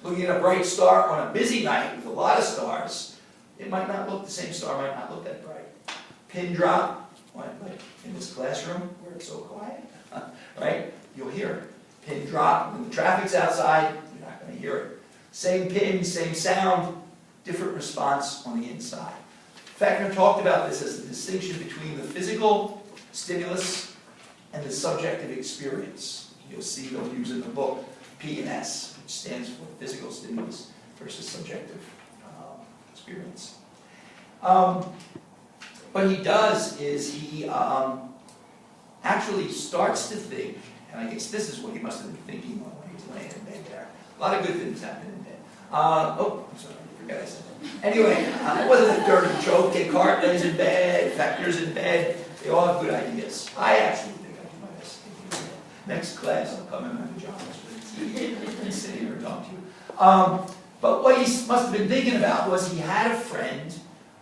Looking at a bright star on a busy night with a lot of stars, it might not look, the same star might not look that bright. Pin drop, like in this classroom where it's so quiet, right? You'll hear it. Pin drop, when the traffic's outside, you're not going to hear it. Same pin, same sound, different response on the inside. Fechner talked about this as the distinction between the physical stimulus and the subjective experience. You'll see they'll use in the book P and S, which stands for physical stimulus versus subjective experience. What he does is he actually starts to think, and I guess this is what he must have been thinking when he was laying in bed there. A lot of good things happen in bed. Oh, I'm sorry, I forgot I said that. Anyway, it wasn't a dirty joke. Descartes lays in bed, Fechner's in bed. They all have good ideas. I actually think I do my best thinking. Next class, I'll come in my pajamas and sit here and talk to you. But what he must have been thinking about was he had a friend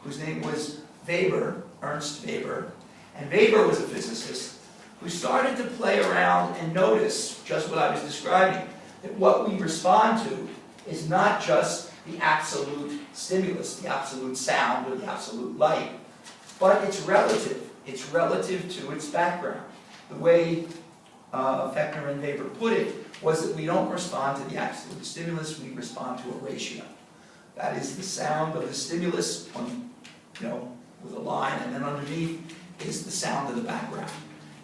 whose name was Weber, Ernst Weber, and Weber was a physicist who started to play around and notice just what I was describing, that what we respond to is not just the absolute stimulus, the absolute sound or the absolute light, but it's relative. It's relative to its background. The way Fechner and Weber put it was that we don't respond to the absolute stimulus, we respond to a ratio. That is the sound of the stimulus on, with a line, and then underneath is the sound of the background.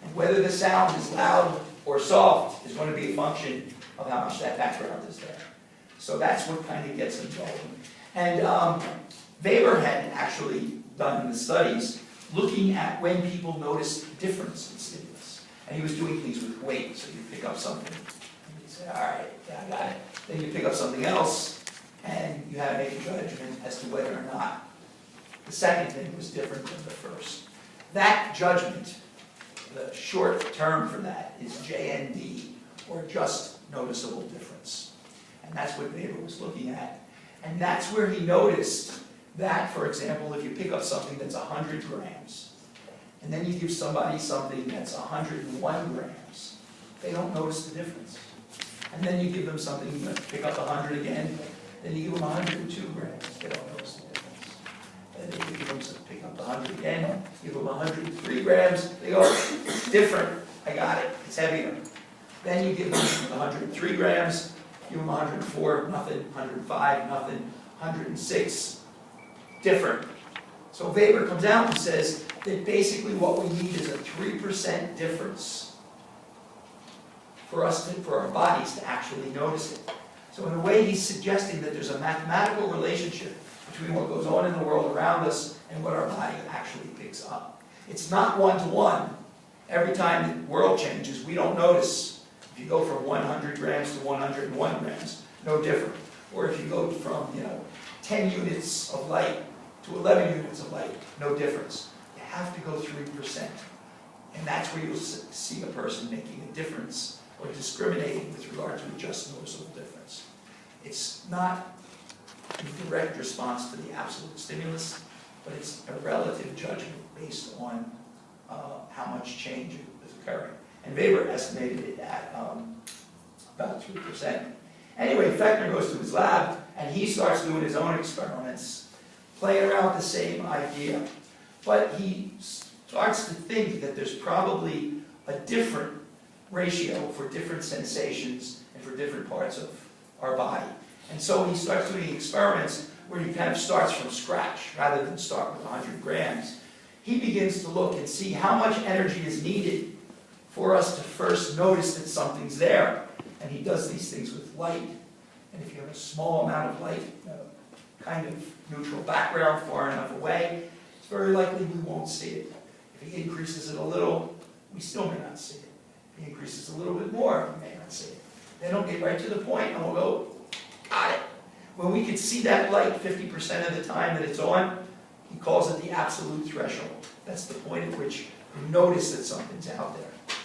And whether the sound is loud or soft is going to be a function of how much that background is there. So that's what kind of gets them going. And Weber had actually done the studies looking at when people notice difference in stimulus. And he was doing things with weight, so you pick up something, and you say, all right, yeah, I got it. Then you pick up something else, and you had to make a judgment as to whether or not the second thing was different than the first. That judgment, the short term for that is JND, or just noticeable difference. And that's what Weber was looking at. And that's where he noticed that, for example, if you pick up something that's 100 grams, and then you give somebody something that's 101 grams, they don't notice the difference. And then you give them something, you pick up 100 again, then you give them 102 grams, they don't notice the difference. And then you give them some, pick up 100 again, give them 103 grams, they go, it's different, I got it, it's heavier. Then you give them 103 grams, give them 104, nothing, 105, nothing, 106, different. So Weber comes out and says that basically what we need is a 3% difference for our bodies to actually notice it. So in a way, he's suggesting that there's a mathematical relationship between what goes on in the world around us and what our body actually picks up. It's not one-to-one. Every time the world changes, we don't notice. If you go from 100 grams to 101 grams, no different. Or if you go from 10 units of light to 11 units of light, no difference. You have to go 3%. And that's where you'll see a person making a difference or discriminating with regard to a just noticeable difference. It's not a direct response to the absolute stimulus, but it's a relative judgment based on how much change is occurring. And Weber estimated it at about 3%. Anyway, Fechner goes to his lab, and he starts doing his own experiments, playing around with the same idea. But he starts to think that there's probably a different ratio for different sensations and for different parts of our body. And so he starts doing experiments where he kind of starts from scratch rather than start with 100 grams. He begins to look and see how much energy is needed for us to first notice that something's there. And he does these things with light. And if you have a small amount of light, kind of neutral background far enough away, it's very likely we won't see it. If he increases it a little, we still may not see it. If he increases a little bit more, we may not see it. Then he'll get right to the point and we'll go, got it. When we can see that light 50% of the time that it's on, he calls it the absolute threshold. That's the point at which you notice that something's out there.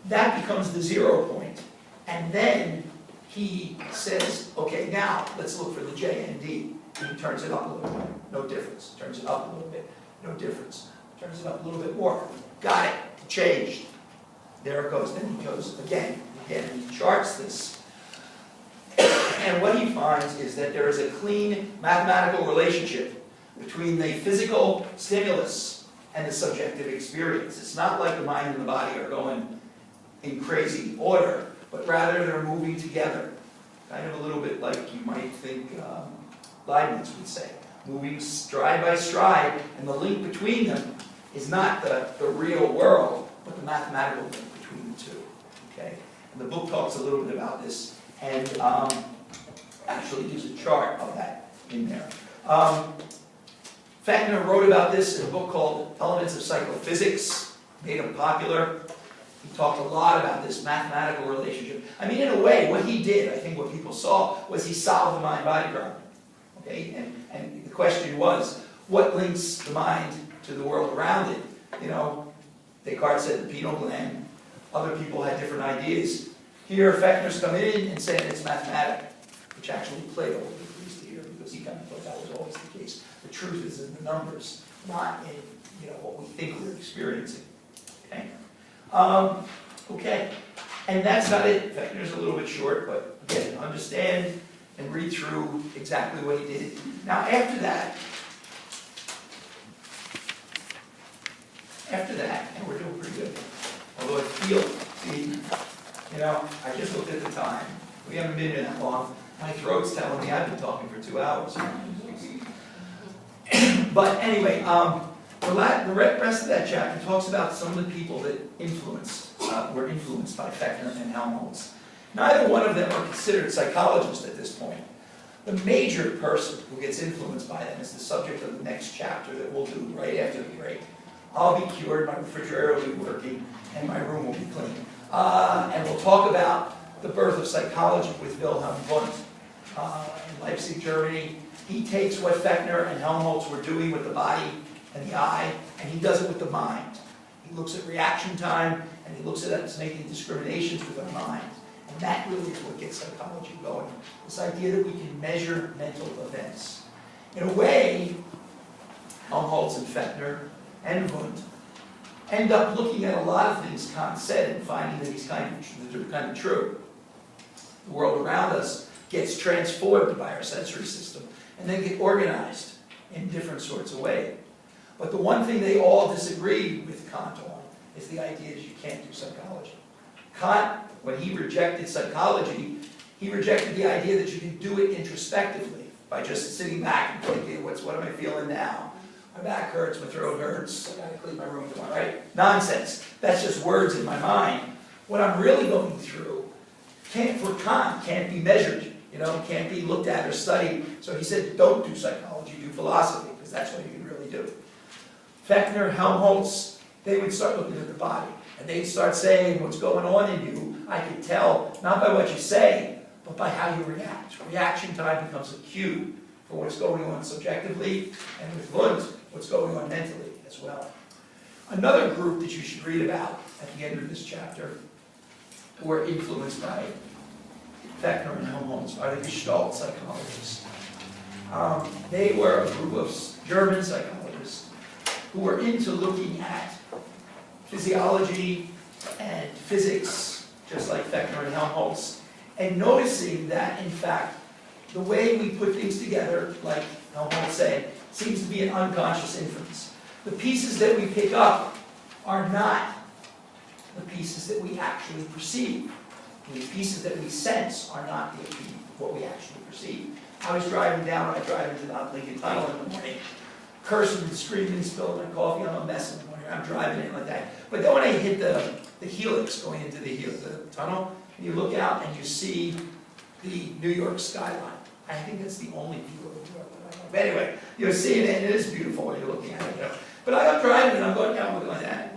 That becomes the 0 point. And then he says, okay, now let's look for the JND. And he turns it up a little bit, no difference. Turns it up a little bit, no difference. Turns it up a little bit more. Got it, changed. There it goes. Then he goes again, and he charts this. And what he finds is that there is a clean mathematical relationship between the physical stimulus and the subjective experience. It's not like the mind and the body are going in crazy order, but rather they're moving together. Kind of a little bit like you might think Leibniz would say, moving stride by stride, and the link between them is not the real world, but the mathematical link between the two. Okay? And the book talks a little bit about this, and actually gives a chart of that in there. Fechner wrote about this in a book called Elements of Psychophysics, made him popular. He talked a lot about this mathematical relationship. I mean, in a way, what he did, I think what people saw, was he solved the mind-body problem. Okay? And the question was, what links the mind to the world around it? You know, Descartes said the pineal gland. Other people had different ideas. Here, Fechner's come in and saying it's mathematical, which actually Plato agrees to here, because he kind of thought that was always the case. The truth is in the numbers, not in what we think we're experiencing. Okay? Okay, and that's not it. Fechner's a little bit short, but again, understand and read through exactly what he did. Now, after that, and we're doing pretty good. Although I feel, see, I just looked at the time. We haven't been here that long. My throat's telling me I've been talking for 2 hours. But anyway, the rest of that chapter talks about some of the people that were influenced by Fechner and Helmholtz. Neither one of them are considered psychologists at this point. The major person who gets influenced by them is the subject of the next chapter that we'll do right after the break. I'll be cured, my refrigerator will be working, and my room will be clean. And we'll talk about the birth of psychology with Wilhelm Wundt in Leipzig, Germany. He takes what Fechner and Helmholtz were doing with the body and the eye, and he does it with the mind. He looks at reaction time, and he looks at us making discriminations with our mind. And that really is what gets psychology going. This idea that we can measure mental events. In a way, Helmholtz and Fechner and Wundt end up looking at a lot of things Kant said and finding that they're kind of true. The world around us gets transformed by our sensory system and then get organized in different sorts of ways. But the one thing they all disagree with Kant on is the idea that you can't do psychology. Kant, when he rejected psychology, he rejected the idea that you can do it introspectively by just sitting back and thinking, what am I feeling now? My back hurts, my throat hurts, I gotta clean my room tomorrow, right? Nonsense. That's just words in my mind. What I'm really going through, for Kant, can't be measured, can't be looked at or studied. So he said, don't do psychology, do philosophy, because that's what you can really do. Fechner, Helmholtz, they would start looking at the body, and they'd start saying, what's going on in you, I can tell, not by what you say, but by how you react. Reaction time becomes a cue for what's going on subjectively, and with Wundt, what's going on mentally as well. Another group that you should read about at the end of this chapter, who were influenced by Fechner and Helmholtz, are the Gestalt psychologists. They were a group of German psychologists who were into looking at physiology and physics, just like Fechner and Helmholtz, and noticing that, in fact, the way we put things together, like Helmholtz said, seems to be an unconscious inference. The pieces that we pick up are not the pieces that we actually perceive. The pieces that we sense are not what we actually perceive. I was driving down, I drive into the Lincoln Tunnel in the morning, cursing and screaming, spilling my coffee, I'm a mess in the morning, I'm driving in like that. But then when I hit the helix going into the tunnel, you look out and you see the New York skyline. I think that's the only view of New York that I know. But anyway, you're seeing it, and it is beautiful when you're looking at it. But I'm driving and I'm going, I'm looking like that,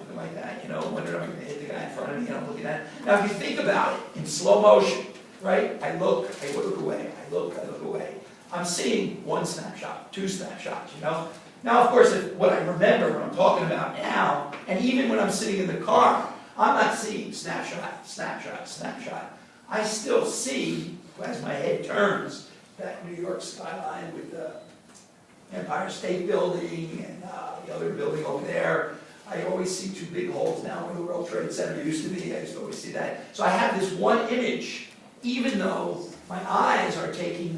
wondering am I going to hit the guy in front of me, and I'm looking at it. Now, if you think about it in slow motion, right? I look away, I look away. I'm seeing one snapshot, two snapshots, Now, of course, what I remember when I'm talking about now, and even when I'm sitting in the car, I'm not seeing snapshot, snapshot, snapshot. I still see, as my head turns, that New York skyline with the Empire State Building and the other building over there. I always see two big holes now where the World Trade Center used to be. I used to always see that. So I have this one image, even though My eyes are taking